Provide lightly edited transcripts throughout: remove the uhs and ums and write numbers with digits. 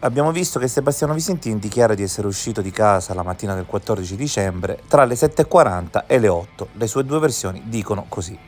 abbiamo visto che Sebastiano Visentin dichiara di essere uscito di casa la mattina del 14 dicembre tra le 7:40 e le 8. Le sue due versioni dicono così.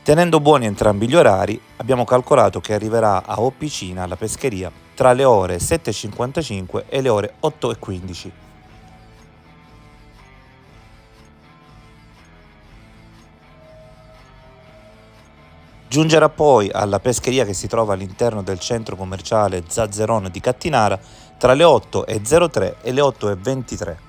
Tenendo buoni entrambi gli orari, abbiamo calcolato che arriverà a Oppicina, alla pescheria, tra le ore 7:55 e le ore 8:15. Giungerà poi alla pescheria che si trova all'interno del centro commerciale Zazzeron di Cattinara tra le 8:03 e le 8:23.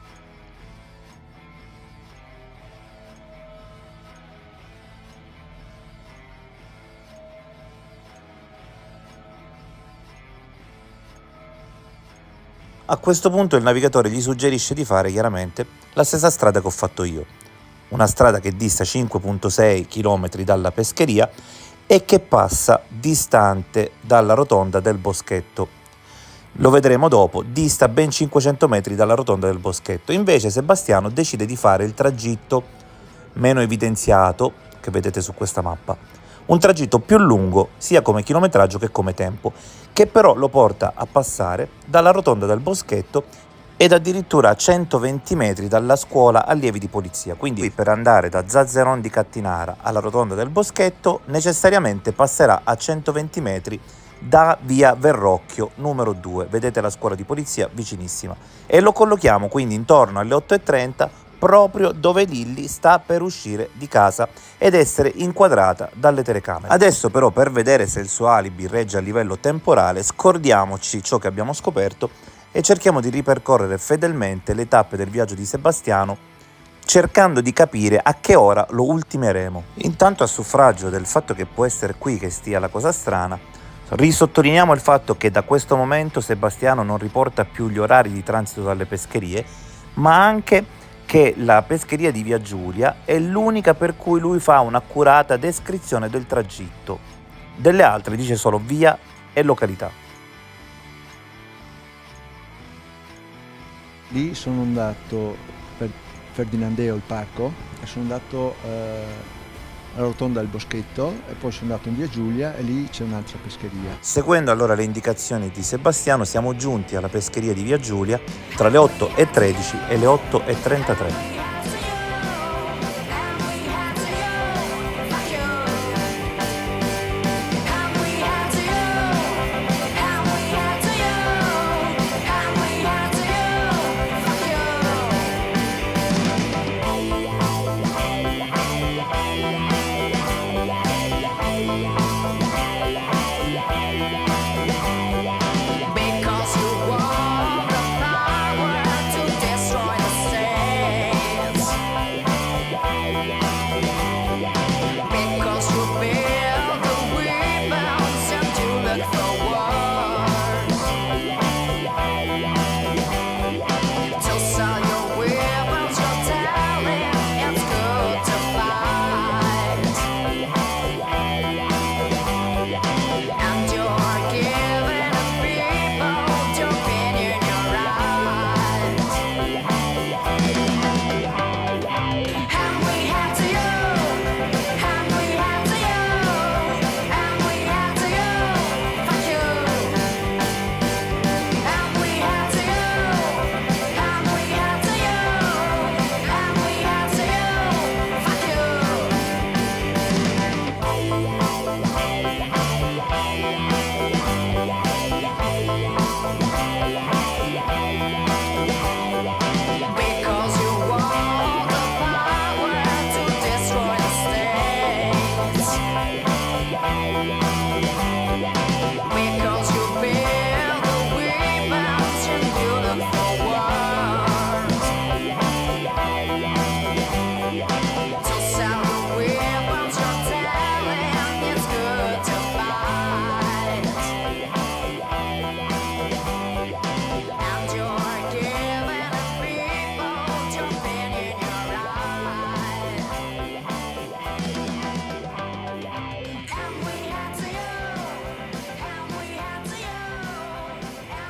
A questo punto il navigatore gli suggerisce di fare chiaramente la stessa strada che ho fatto io, una strada che dista 5,6 km dalla pescheria e che passa distante dalla rotonda del Boschetto. Lo vedremo dopo, dista ben 500 metri dalla rotonda del Boschetto. Invece Sebastiano decide di fare il tragitto meno evidenziato che vedete su questa mappa, un tragitto più lungo sia come chilometraggio che come tempo, che però lo porta a passare dalla rotonda del Boschetto ed addirittura a 120 metri dalla scuola allievi di polizia. Quindi per andare da Zazzeron di Cattinara alla rotonda del Boschetto necessariamente passerà a 120 metri da via Verrocchio numero 2, vedete la scuola di polizia vicinissima, e lo collochiamo quindi intorno alle 8:30 proprio dove Lilly sta per uscire di casa ed essere inquadrata dalle telecamere. Adesso però, per vedere se il suo alibi regge a livello temporale, scordiamoci ciò che abbiamo scoperto e cerchiamo di ripercorrere fedelmente le tappe del viaggio di Sebastiano, cercando di capire a che ora lo ultimeremo. Intanto, a suffragio del fatto che può essere qui che stia la cosa strana, risottolineiamo il fatto che da questo momento Sebastiano non riporta più gli orari di transito dalle pescherie, ma anche che la pescheria di Via Giulia è l'unica per cui lui fa un'accurata descrizione del tragitto. Delle altre dice solo via e località. Lì sono andato per Ferdinandeo, il parco, e sono andato alla rotonda del Boschetto e poi sono andato in Via Giulia e lì c'è un'altra pescheria. Seguendo allora le indicazioni di Sebastiano siamo giunti alla pescheria di Via Giulia tra le 8:13 e le 8:33.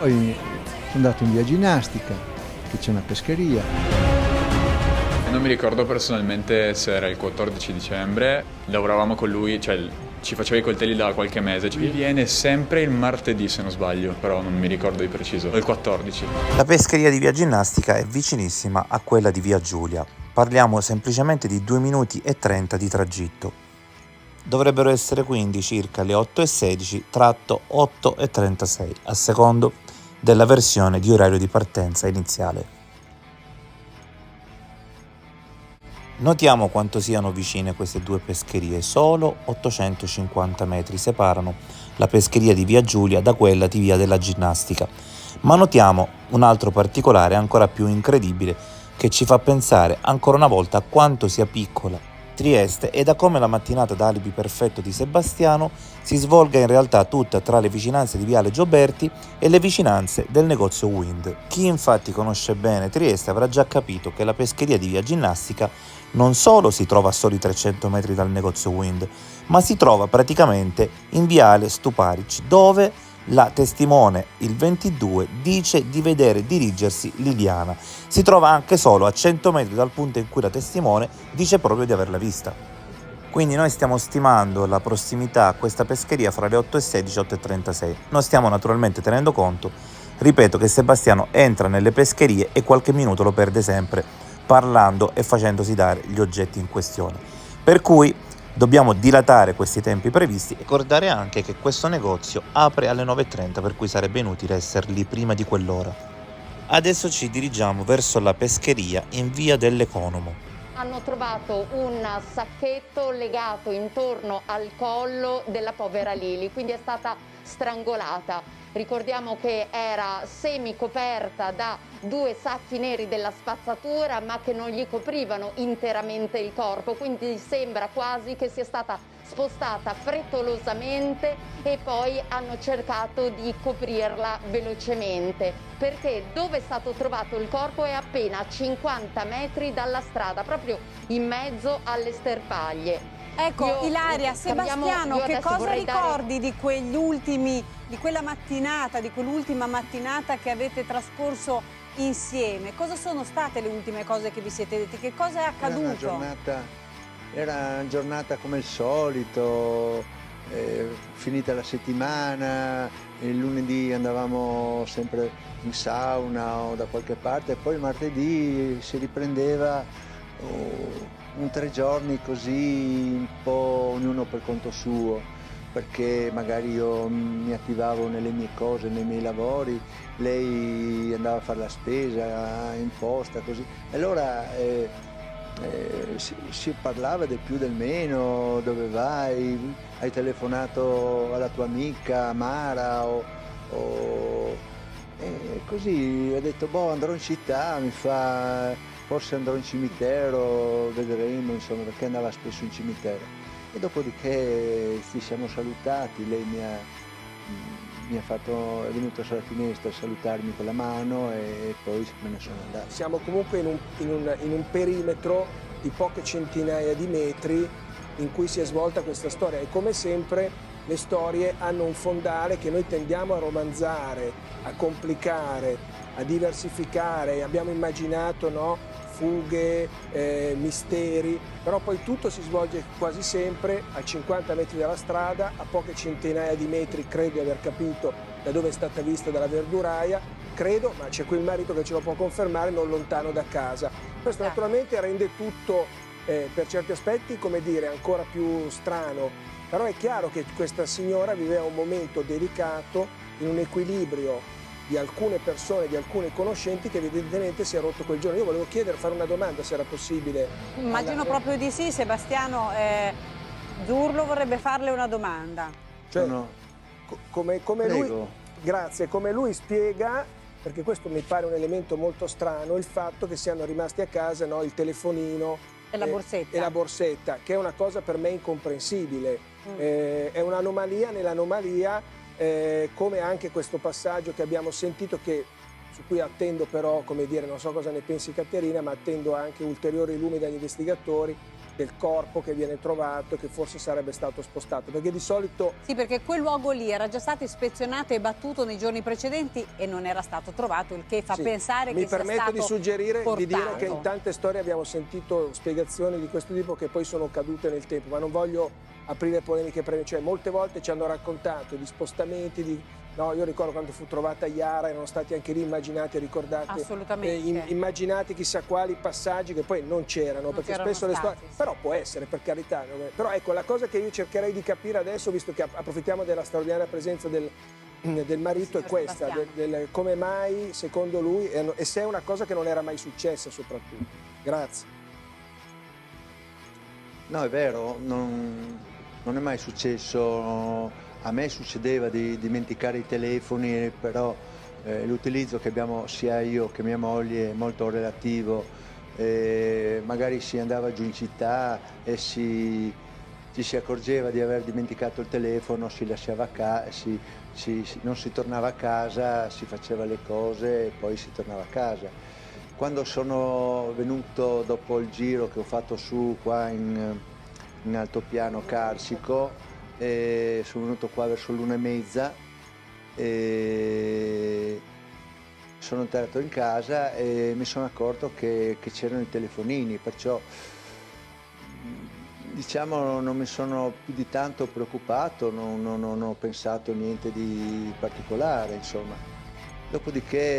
Poi Sono andato in via Ginnastica, che c'è una pescheria. Non mi ricordo personalmente se era il 14 dicembre, lavoravamo con lui, cioè ci faceva i coltelli da qualche mese. Lui viene sempre il martedì se non sbaglio, però non mi ricordo di preciso, il 14. La pescheria di via Ginnastica è vicinissima a quella di via Giulia. Parliamo semplicemente di 2 minuti e 30 di tragitto. Dovrebbero essere quindi circa le 8:16-8:36, a secondo della versione di orario di partenza iniziale. Notiamo quanto siano vicine queste due pescherie, solo 850 metri separano la pescheria di via Giulia da quella di via della Ginnastica. Ma notiamo un altro particolare ancora più incredibile che ci fa pensare ancora una volta a quanto sia piccola Trieste e da come la mattinata d'alibi perfetto di Sebastiano si svolga in realtà tutta tra le vicinanze di Viale Gioberti e le vicinanze del negozio Wind. Chi infatti conosce bene Trieste avrà già capito che la pescheria di via Ginnastica non solo si trova a soli 300 metri dal negozio Wind, ma si trova praticamente in Viale Stuparic, dove la testimone, il 22, dice di vedere dirigersi Liliana. Si trova anche solo a 100 metri dal punto in cui la testimone dice proprio di averla vista. Quindi noi stiamo stimando la prossimità a questa pescheria fra le 8:16 e 8:36. Non stiamo naturalmente tenendo conto, ripeto, che Sebastiano entra nelle pescherie e qualche minuto lo perde sempre, parlando e facendosi dare gli oggetti in questione. Per cui dobbiamo dilatare questi tempi previsti e ricordare anche che questo negozio apre alle 9:30, per cui sarebbe inutile essere lì prima di quell'ora. Adesso ci dirigiamo verso la pescheria in via dell'Economo. Hanno trovato un sacchetto legato intorno al collo della povera Lili, quindi è stata strangolata. Ricordiamo che era semicoperta da 2 sacchi neri della spazzatura, ma che non gli coprivano interamente il corpo, quindi sembra quasi che sia stata spostata frettolosamente e poi hanno cercato di coprirla velocemente, perché dove è stato trovato il corpo è appena a 50 metri dalla strada, proprio in mezzo alle sterpaglie. Ecco, Ilaria, Sebastiano, che cosa ricordi di quella mattinata, di quell'ultima mattinata che avete trascorso insieme? Cosa sono state le ultime cose che vi siete detti? Che cosa è accaduto? Era una giornata come il solito, finita la settimana, il lunedì andavamo sempre in sauna o da qualche parte e poi il martedì si riprendeva un 3 giorni così, un po' ognuno per conto suo, perché magari io mi attivavo nelle mie cose, nei miei lavori, lei andava a fare la spesa in posta, così. E allora si parlava del più del meno, dove vai, hai telefonato alla tua amica Mara e così ho detto boh, andrò in città, mi fa forse andrò in cimitero, vedremo, insomma, perché andava spesso in cimitero. E dopodiché ci siamo salutati, lei è venuto sulla finestra a salutarmi con la mano e poi me ne sono andato. Siamo comunque in un perimetro di poche centinaia di metri in cui si è svolta questa storia e come sempre le storie hanno un fondale che noi tendiamo a romanzare, a complicare, a diversificare. Abbiamo immaginato, no? Fughe, misteri, però poi tutto si svolge quasi sempre a 50 metri dalla strada, a poche centinaia di metri, credo di aver capito, da dove è stata vista dalla verduraia, credo, ma c'è qui il marito che ce lo può confermare, non lontano da casa. Questo naturalmente rende tutto, per certi aspetti, come dire, ancora più strano, però è chiaro che questa signora viveva un momento delicato, in un equilibrio di alcune persone, di alcuni conoscenti che evidentemente si è rotto quel giorno. Io volevo fare una domanda se era possibile. Immagino proprio di sì, Sebastiano. Zurlo vorrebbe farle una domanda. Cioè, no. come lui, grazie, come lui spiega, perché questo mi pare un elemento molto strano, il fatto che siano rimasti a casa, no, il telefonino e la borsetta. E la borsetta, che è una cosa per me incomprensibile. È un'anomalia nell'anomalia. Come anche questo passaggio che abbiamo sentito, su cui attendo però, come dire, non so cosa ne pensi Caterina, ma attendo anche ulteriori lumi dagli investigatori, del corpo che viene trovato e che forse sarebbe stato spostato, perché di solito... Sì, perché quel luogo lì era già stato ispezionato e battuto nei giorni precedenti e non era stato trovato, il che fa Sì, pensare mi che sia stato permetto di suggerire, portato. di dire che in tante storie abbiamo sentito spiegazioni di questo tipo che poi sono cadute nel tempo, ma non voglio aprire polemiche, cioè molte volte ci hanno raccontato di spostamenti, no, io ricordo quando fu trovata Yara, erano stati anche lì immaginati, ricordate? Assolutamente. Immaginati chissà quali passaggi che poi non c'erano, perché spesso le storie... Sì. Però può essere, per carità. Però ecco, la cosa che io cercherei di capire adesso, visto che approfittiamo della straordinaria presenza del marito, è questa, come mai secondo lui, e se è una cosa che non era mai successa soprattutto. Grazie. No, è vero, non è mai successo. A me succedeva di dimenticare i telefoni, però l'utilizzo che abbiamo sia io che mia moglie è molto relativo. Magari si andava giù in città e ci si accorgeva di aver dimenticato il telefono, si lasciava non si tornava a casa, si faceva le cose e poi si tornava a casa. Quando sono venuto dopo il giro che ho fatto su qua in altopiano carsico, sono venuto qua verso l'1:30 e sono entrato in casa e mi sono accorto che c'erano i telefonini, perciò diciamo non mi sono più di tanto preoccupato, non ho pensato niente di particolare, insomma. Dopodiché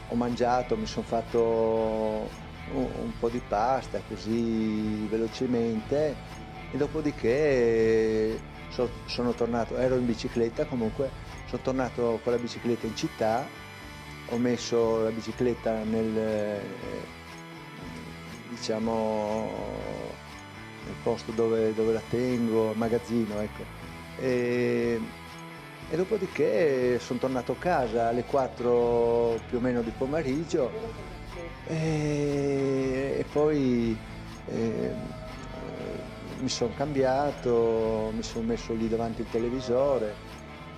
ho mangiato, mi sono fatto un po' di pasta così velocemente e dopodiché sono tornato, ero in bicicletta comunque, sono tornato con la bicicletta in città, ho messo la bicicletta nel posto dove la tengo, al magazzino, ecco. E dopodiché sono tornato a casa alle 4 più o meno di pomeriggio e poi mi sono cambiato, mi sono messo lì davanti il televisore,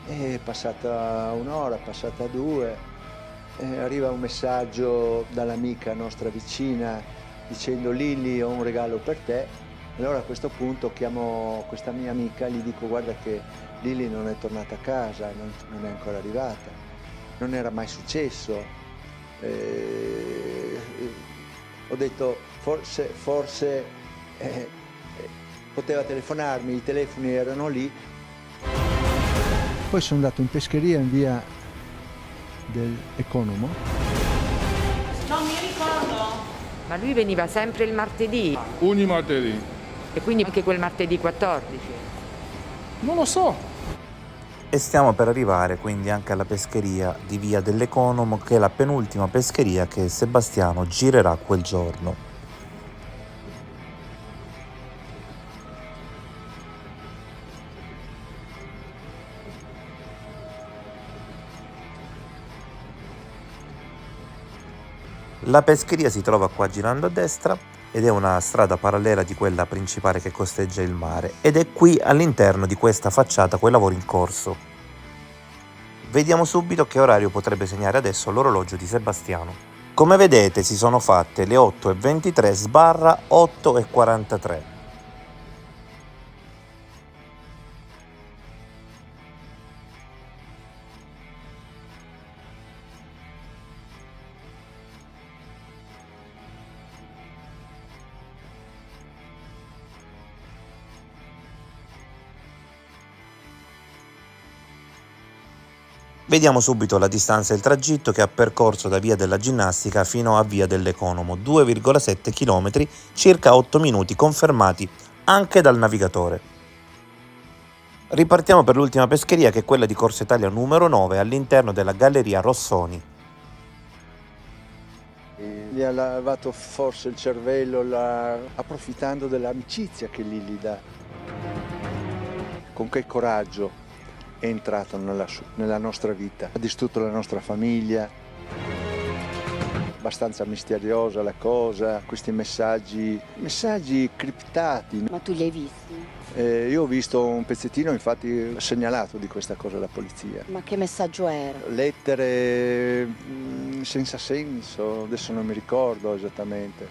è passata un'ora, passata 2, arriva un messaggio dall'amica nostra vicina dicendo: Lilli, ho un regalo per te. Allora a questo punto chiamo questa mia amica e gli dico: guarda che Lilli non è tornata a casa, non è ancora arrivata, non era mai successo. Ho detto forse poteva telefonarmi, i telefoni erano lì. Poi sono andato in pescheria in via dell'Economo. Non mi ricordo. Ma lui veniva sempre il martedì? Ogni martedì. E quindi anche quel martedì 14? Non lo so. E stiamo per arrivare quindi anche alla pescheria di via dell'Economo, che è la penultima pescheria che Sebastiano girerà quel giorno. La pescheria si trova qua girando a destra ed è una strada parallela di quella principale che costeggia il mare ed è qui all'interno di questa facciata quei lavori in corso. Vediamo subito che orario potrebbe segnare adesso l'orologio di Sebastiano. Come vedete si sono fatte le 8:23 / 8:43. Vediamo subito la distanza e il tragitto che ha percorso da via della Ginnastica fino a via dell'Economo, 2,7 km, circa 8 minuti confermati anche dal navigatore. Ripartiamo per l'ultima pescheria, che è quella di Corso Italia numero 9 all'interno della Galleria Rossoni. Gli ha lavato forse il cervello approfittando dell'amicizia che Lilli dà. Con che coraggio è entrato nella nostra vita, ha distrutto la nostra famiglia, abbastanza misteriosa la cosa, questi messaggi criptati. Ma tu li hai visti? Io ho visto un pezzettino, infatti segnalato di questa cosa alla polizia. Ma che messaggio era? Lettere senza senso, adesso non mi ricordo esattamente.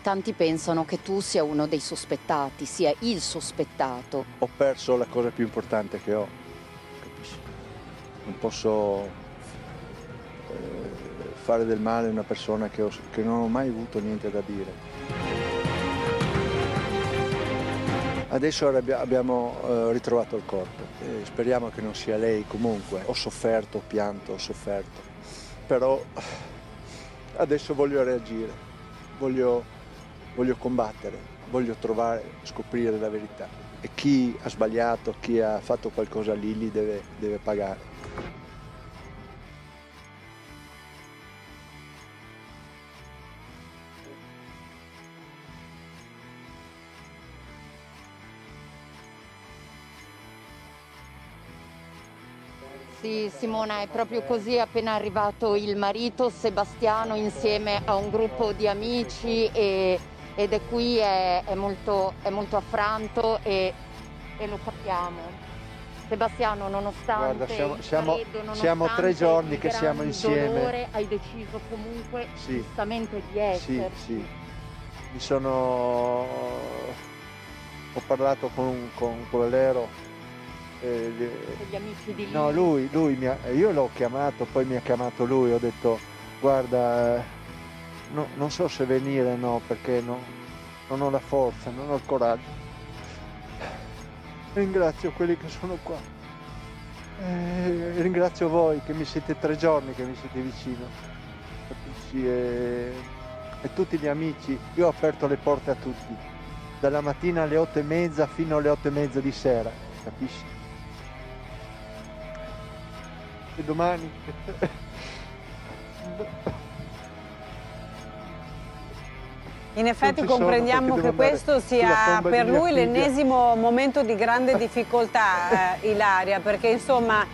Tanti pensano che tu sia uno dei sospettati, sia il sospettato. Ho perso la cosa più importante che ho, capisci? Non posso fare del male a una persona che non ho mai avuto niente da dire. Adesso abbiamo ritrovato il corpo, speriamo che non sia lei comunque. Ho sofferto, ho pianto, ho sofferto, però adesso voglio reagire, voglio combattere, voglio scoprire la verità. E chi ha sbagliato, chi ha fatto qualcosa a Lili deve pagare. Sì, Simona, è proprio così, è appena arrivato il marito Sebastiano insieme a un gruppo di amici ed è qui, è molto affranto e lo capiamo. Sebastiano, nonostante Guarda, il siamo freddo, 3 giorni il che siamo gran insieme. dolore, hai deciso comunque giustamente di essere. Sì. Ho parlato con Colero. Gli amici di Lili. No, io l'ho chiamato, poi mi ha chiamato lui, ho detto guarda, non so se venire, no, perché non ho la forza, non ho il coraggio. Ringrazio quelli che sono qua, ringrazio voi che mi siete 3 giorni che mi siete vicino, capisci? E tutti gli amici, io ho aperto le porte a tutti, dalla mattina alle 8:30 fino alle 8:30 di sera, capisci? E domani In effetti Non ci sono, comprendiamo perché che devo andare questo sulla sia tomba per di mia lui figlia. l'ennesimo momento di grande difficoltà, Ilaria, perché insomma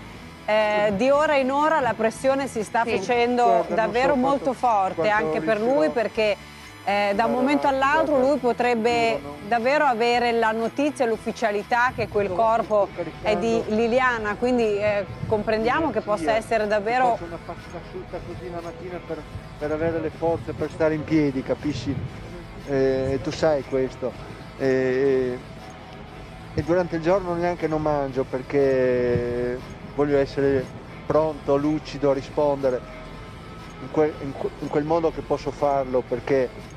di ora in ora la pressione si sta facendo Guarda, davvero non so molto forte quanto anche per riuscirò. lui, perché da un momento all'altro lui potrebbe davvero avere la notizia, l'ufficialità che quel corpo è di Liliana, quindi comprendiamo che possa essere davvero... Faccio una asciutta così la mattina per avere le forze, per stare in piedi, capisci? Tu sai questo. E durante il giorno neanche non mangio perché voglio essere pronto, lucido a rispondere in quel modo che posso farlo, perché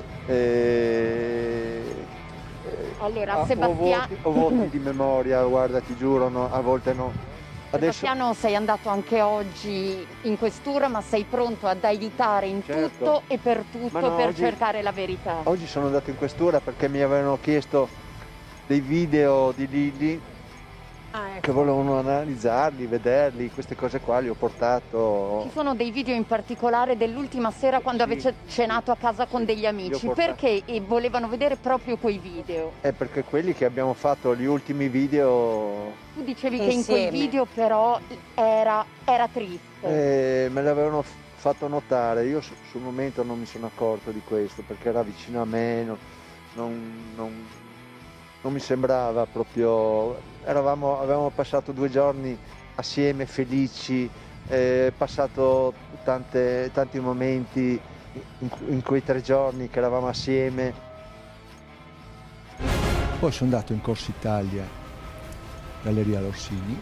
Allora, Sebastiano... ho voti di memoria, guarda, ti giuro, no, a volte no. Adesso Sebastiano, sei andato anche oggi in questura, ma sei pronto ad aiutare in Certo. tutto e per tutto Ma no, per oggi- cercare la verità. oggi sono andato in questura perché mi avevano chiesto dei video di Lili che volevano analizzarli, vederli, queste cose qua li ho portato. Ci sono dei video in particolare dell'ultima sera quando avete cenato a casa con degli amici. Io ho portato- Perché volevano vedere proprio quei video? È perché quelli che abbiamo fatto, gli ultimi video, Tu dicevi che in Insieme. quel video però era triste. me l'avevano fatto notare. Io sul momento non mi sono accorto di questo perché era vicino a me, non mi sembrava proprio. Avevamo passato 2 giorni assieme, felici, passato tanti momenti in quei 3 giorni che eravamo assieme. Poi sono andato in Corso Italia, Galleria Lorsini.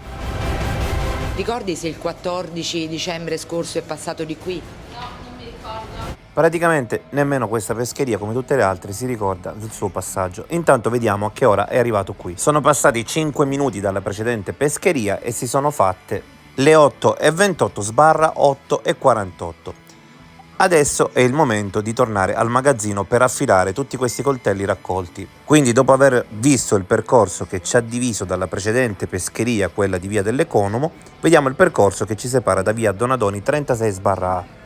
Ricordi se il 14 dicembre scorso è passato di qui? Praticamente nemmeno questa pescheria, come tutte le altre, si ricorda del suo passaggio. Intanto vediamo a che ora è arrivato qui. Sono passati 5 minuti dalla precedente pescheria e si sono fatte le 8:28/8:48. Adesso è il momento di tornare al magazzino per affilare tutti questi coltelli raccolti. Quindi, dopo aver visto il percorso che ci ha diviso dalla precedente pescheria, quella di via dell'Economo, vediamo il percorso che ci separa da via Donadoni 36/A.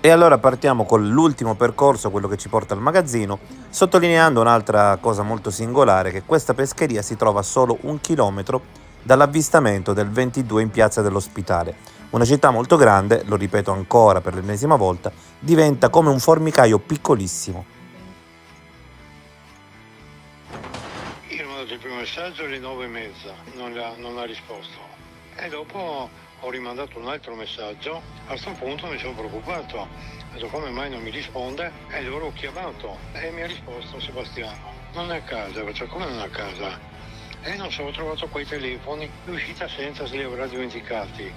E allora partiamo con l'ultimo percorso, quello che ci porta al magazzino, sottolineando un'altra cosa molto singolare, che questa pescheria si trova a solo 1 chilometro dall'avvistamento del 22 in piazza dell'Ospitale. Una città molto grande, lo ripeto ancora per l'ennesima volta, diventa come un formicaio piccolissimo. Io ho mandato il primo messaggio alle 9:30, non ha risposto. E dopo ho rimandato un altro messaggio, a questo punto mi sono preoccupato. Ho detto come mai non mi risponde? E allora ho chiamato e mi ha risposto Sebastiano. Non è a casa, cioè come non è a casa? E non so, ho trovato quei telefoni, è uscita senza, se li avrà dimenticati.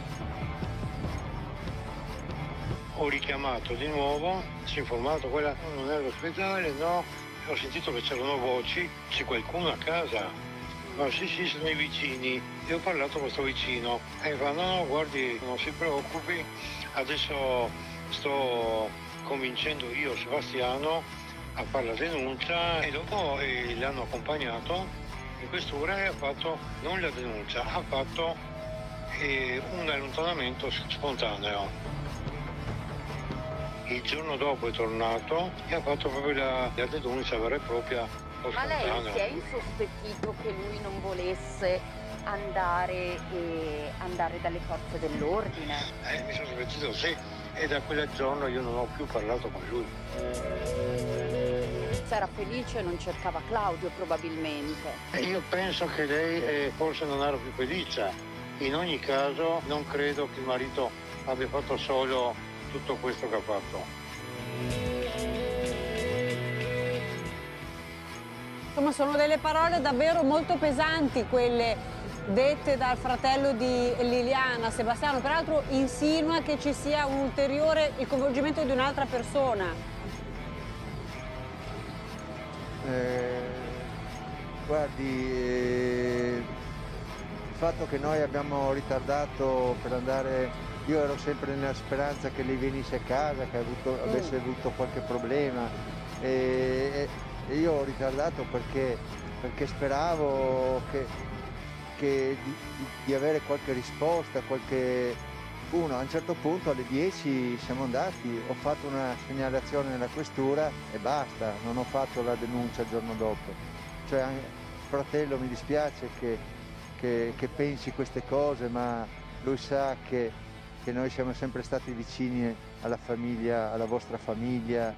Ho richiamato di nuovo, si è informato, quella non è all'ospedale, no? Ho sentito che c'erano voci, c'è qualcuno a casa. Ma sì, sono i vicini. E ho parlato con questo vicino e mi fa no, guardi, non si preoccupi, adesso sto convincendo io Sebastiano a fare la denuncia e dopo l'hanno accompagnato in questura e ha fatto non la denuncia, ha fatto un allontanamento spontaneo. Il giorno dopo è tornato e ha fatto proprio la denuncia vera e propria. Ma lei si è insospettito che lui non volesse andare dalle forze dell'ordine? Mi sono sospettito, sì, e da quel giorno io non ho più parlato con lui. Se era felice non cercava Claudio probabilmente. Io penso che lei forse non era più felice. In ogni caso non credo che il marito abbia fatto solo tutto questo che ha fatto. Insomma, sono delle parole davvero molto pesanti quelle dette dal fratello di Liliana. Sebastiano peraltro insinua che ci sia il coinvolgimento di un'altra persona. Guardi, il fatto che noi abbiamo ritardato per andare, io ero sempre nella speranza che lei venisse a casa, che avesse avuto qualche problema. E io ho ritardato perché speravo di avere qualche risposta, a un certo punto alle 10 siamo andati, ho fatto una segnalazione nella questura e basta, non ho fatto la denuncia il giorno dopo. Cioè, fratello, mi dispiace che pensi queste cose, ma lui sa che noi siamo sempre stati vicini alla famiglia, alla vostra famiglia.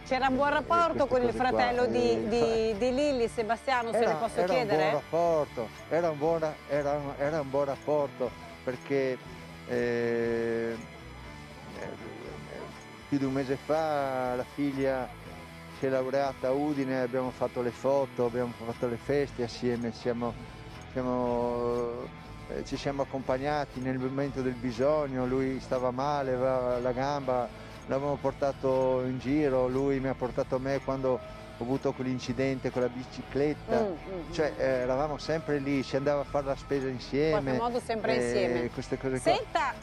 C'era un buon rapporto con il fratello di Lilli, Sebastiano, se le posso chiedere? Era un buon rapporto perché più di un mese fa la figlia si è laureata a Udine, abbiamo fatto le foto, abbiamo fatto le feste assieme, ci siamo accompagnati nel momento del bisogno, lui stava male, aveva la gamba, l'avevamo portato in giro, lui mi ha portato a me quando ho avuto quell'incidente con la bicicletta, cioè eravamo sempre lì, si andava a fare la spesa insieme. In qualche modo sempre insieme. Queste cose qua. Senta,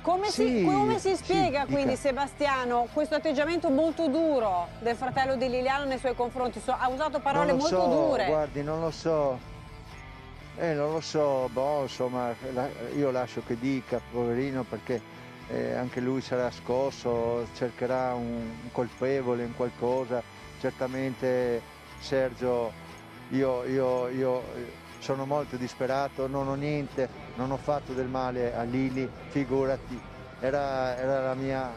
come si spiega quindi, dica. Sebastiano, questo atteggiamento molto duro del fratello di Liliana nei suoi confronti? Ha usato parole molto dure. Guardi, non lo so, insomma, io lascio che dica, poverino, perché anche lui sarà scosso, cercherà un colpevole in qualcosa. Certamente Sergio, io sono molto disperato, non ho niente, non ho fatto del male a Lili, figurati, era la mia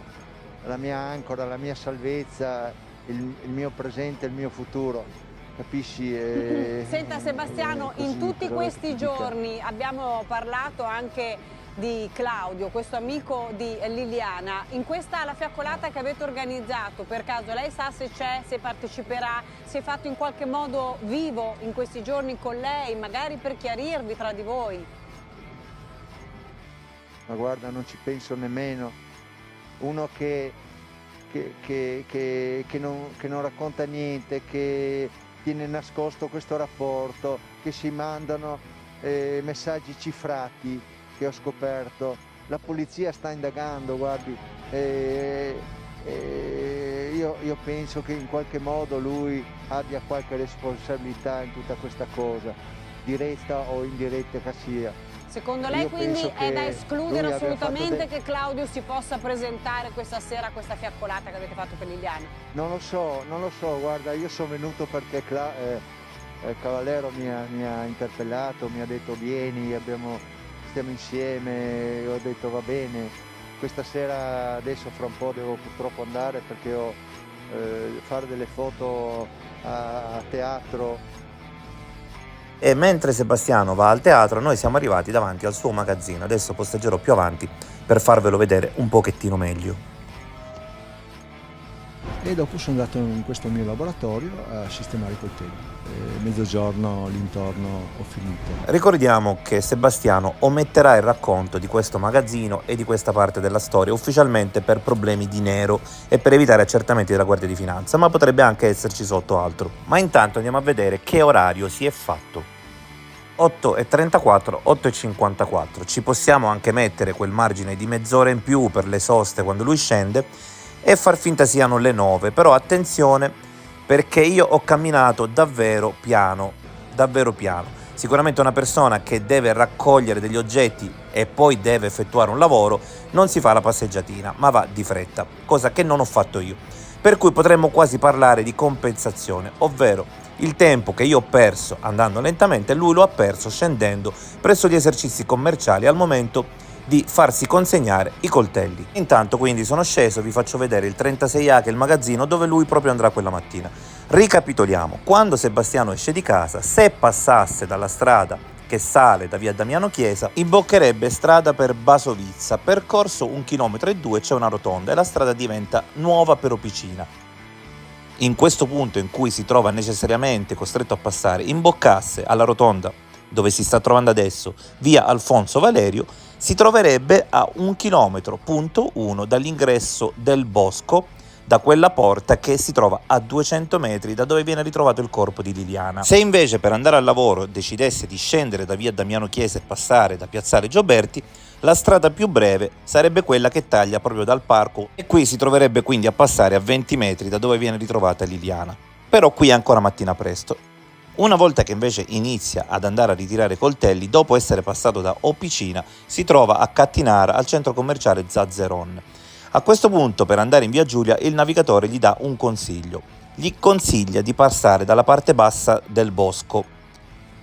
ancora, la mia salvezza, il mio presente, il mio futuro, capisci? Senta Sebastiano, in tutti questi giorni abbiamo parlato anche di Claudio, questo amico di Liliana. In questa la fiaccolata che avete organizzato, per caso lei sa se c'è, se parteciperà, si è fatto in qualche modo vivo in questi giorni con lei, magari per chiarirvi tra di voi? Ma guarda, non ci penso nemmeno. Uno che non racconta niente, che tiene nascosto questo rapporto, che si mandano messaggi cifrati, che ho scoperto, la polizia sta indagando, guardi, io penso che in qualche modo lui abbia qualche responsabilità in tutta questa cosa, diretta o indiretta che sia. Secondo lei quindi è da escludere assolutamente che Claudio si possa presentare questa sera a questa fiaccolata che avete fatto per Liliana? Non lo so, guarda, io sono venuto perché Cavallero mi ha interpellato, mi ha detto vieni, stiamo insieme, ho detto va bene. Questa sera adesso fra un po' devo purtroppo andare perché ho fare delle foto a teatro. E mentre Sebastiano va al teatro, noi siamo arrivati davanti al suo magazzino. Adesso posteggerò più avanti per farvelo vedere un pochettino meglio. E dopo sono andato in questo mio laboratorio a sistemare i coltelli. Mezzogiorno l'intorno ho finito. Ricordiamo che Sebastiano ometterà il racconto di questo magazzino e di questa parte della storia ufficialmente per problemi di nero e per evitare accertamenti della Guardia di Finanza, ma potrebbe anche esserci sotto altro. Ma intanto andiamo a vedere che orario si è fatto. 8:34, 8:54. Ci possiamo anche mettere quel margine di mezz'ora in più per le soste quando lui scende e far finta siano le 9, però attenzione perché io ho camminato davvero piano. Sicuramente una persona che deve raccogliere degli oggetti e poi deve effettuare un lavoro non si fa la passeggiatina, ma va di fretta, cosa che non ho fatto io. Per cui potremmo quasi parlare di compensazione, ovvero il tempo che io ho perso andando lentamente, lui lo ha perso scendendo presso gli esercizi commerciali al momento di farsi consegnare i coltelli. Intanto quindi sono sceso, vi faccio vedere il 36A che è il magazzino dove lui proprio andrà quella mattina. Ricapitoliamo, quando Sebastiano esce di casa, se passasse dalla strada che sale da via Damiano Chiesa, imboccherebbe strada per Basovizza, percorso 1,2 km c'è una rotonda e la strada diventa nuova per Opicina. In questo punto in cui si trova necessariamente costretto a passare, imboccasse alla rotonda dove si sta trovando adesso, via Alfonso Valerio, si troverebbe a 1,1 km dall'ingresso del bosco, da quella porta che si trova a 200 metri da dove viene ritrovato il corpo di Liliana. Se invece per andare al lavoro decidesse di scendere da via Damiano Chiesa e passare da piazzale Gioberti, la strada più breve sarebbe quella che taglia proprio dal parco e qui si troverebbe quindi a passare a 20 metri da dove viene ritrovata Liliana. Però qui è ancora mattina presto. Una volta che invece inizia ad andare a ritirare i coltelli, dopo essere passato da Opicina, si trova a Cattinara al centro commerciale Zazeron. A questo punto, per andare in via Giulia, il navigatore gli dà un consiglio. Gli consiglia di passare dalla parte bassa del bosco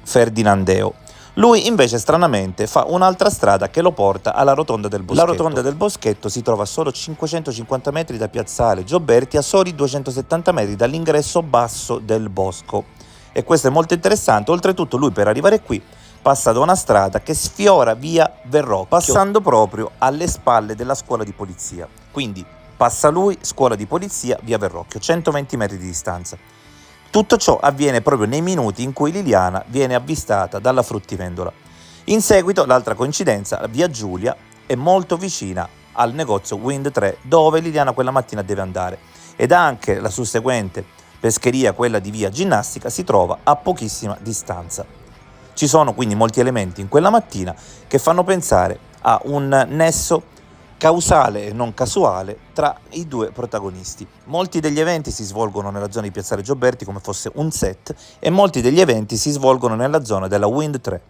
Ferdinandeo. Lui invece stranamente fa un'altra strada che lo porta alla rotonda del boschetto. La rotonda del boschetto si trova a solo 550 metri da piazzale Gioberti, a soli 270 metri dall'ingresso basso del bosco. E questo è molto interessante. Oltretutto lui per arrivare qui passa da una strada che sfiora via Verrocchio, passando proprio alle spalle della scuola di polizia. Quindi passa lui, scuola di polizia, via Verrocchio, 120 metri di distanza. Tutto ciò avviene proprio nei minuti in cui Liliana viene avvistata dalla fruttivendola. In seguito, l'altra coincidenza, via Giulia è molto vicina al negozio Wind 3 dove Liliana quella mattina deve andare, ed anche la susseguente pescheria, quella di via Ginnastica, si trova a pochissima distanza. Ci sono quindi molti elementi in quella mattina che fanno pensare a un nesso causale e non casuale tra i due protagonisti. Molti degli eventi si svolgono nella zona di piazzale Gioberti come fosse un set e molti degli eventi si svolgono nella zona della Wind 3.